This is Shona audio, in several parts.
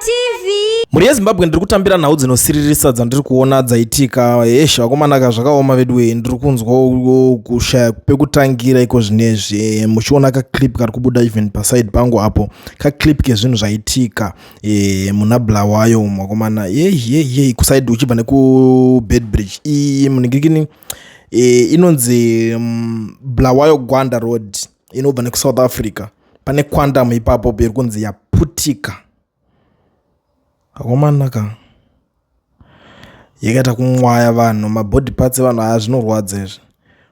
TV. Muri Zimbabwe ndiri kutambira nhau dzinosiririsa dzandiri kuona dzaitika esha vakomanaka zvakaoma vedwe ndiri kunzwa kushaya pekutangira iko zvinezvi muchiona clip kari kubuda even paside pangu apo clip kezvinhu zvaitika muna Bulawayo mwakomana kuside uchibva neku Bedbridge muningirikini inonzi Bulawayo Gwanda road inobva neku South Africa pane quantum ipapo peri kunzi Yaputika akomanaka yakaita kumwaya vanhu mabody parts evanhu aya zvinorwadza izvi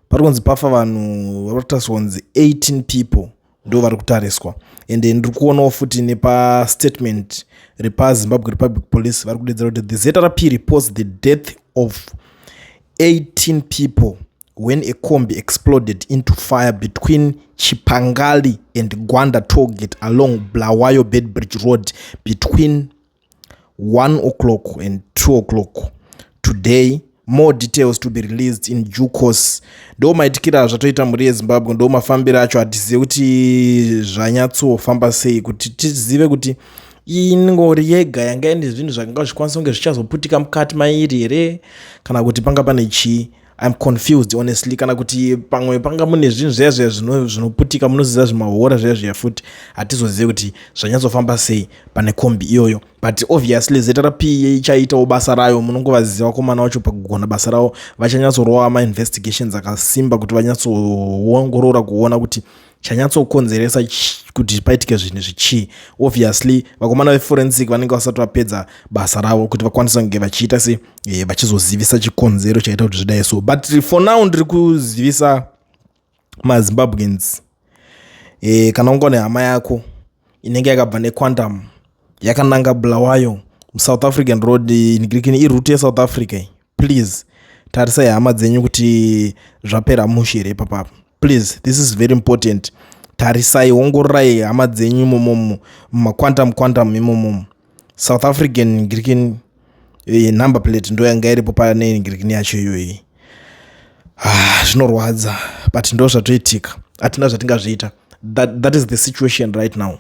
pari kunzi pafa vanhu varikutariswa kunzi 18 people ndo vari kutariswa ende ndiri kuonawo futi nepa statement repa Zimbabwe Republic Police vari kudedzera kuti the ZRP reports the death of 18 people when a Kombi exploded into fire between Chipangali and Gwanda toll gate along Bulawayo Bedbridge Road between 1 o'clock and 2 o'clock today. More details to be released in due course. Ndo maitikira zvatoita muri Zimbabwe, ndo mafambiro acho hatizive kuti zvanyatsofamba sei kuti tizive kuti ingori yega yanga ine zvinhu zvakanga zvikwanisa kunge zvichazoputika mukati mairi here kana kuti panga pane chii. I'm confused honestly, kana kuti pamwe panga mune zvinhu zviya zvinoputika munoziva zvimahora zviya futi hatizozive kuti zvanyatsofamba sei pane Kombi iyoyo, but obviously ZRP ichaitawo basa rayo. Munongovaziva vakomana vacho pakugona basa ravo vachanyatsorowa ma-investigations akasimba kuti vanyatsoongorora kuona kuti chanyatsokonzeresa kuti paitike zvinhu zvichii. Obviously vakomana veforensic vanenge vasati vapedza basa ravo kuti vakwanisa kunge vachiita se vachizozivisa chikonzero chaita kuti zvidai so, but for now ndiri kuzivisa maZimbabweans kana ungone hama yako inenge yakabva nequantum yakananga Bulawayo South African road inigirikini iroute yeSouth Africa, please tarisai hama dzenyu kuti zvapera mushe here papapo. Please, this is very important. Tarisai ongororai hama dzenyu imomo quantum imomo South African ngirikini number plate ndo yanga iripo pane ngirikini yacho iyoyi. Zvinorwadza but ndo zvatoitika, hatina zvatingazviita. That is the situation right now.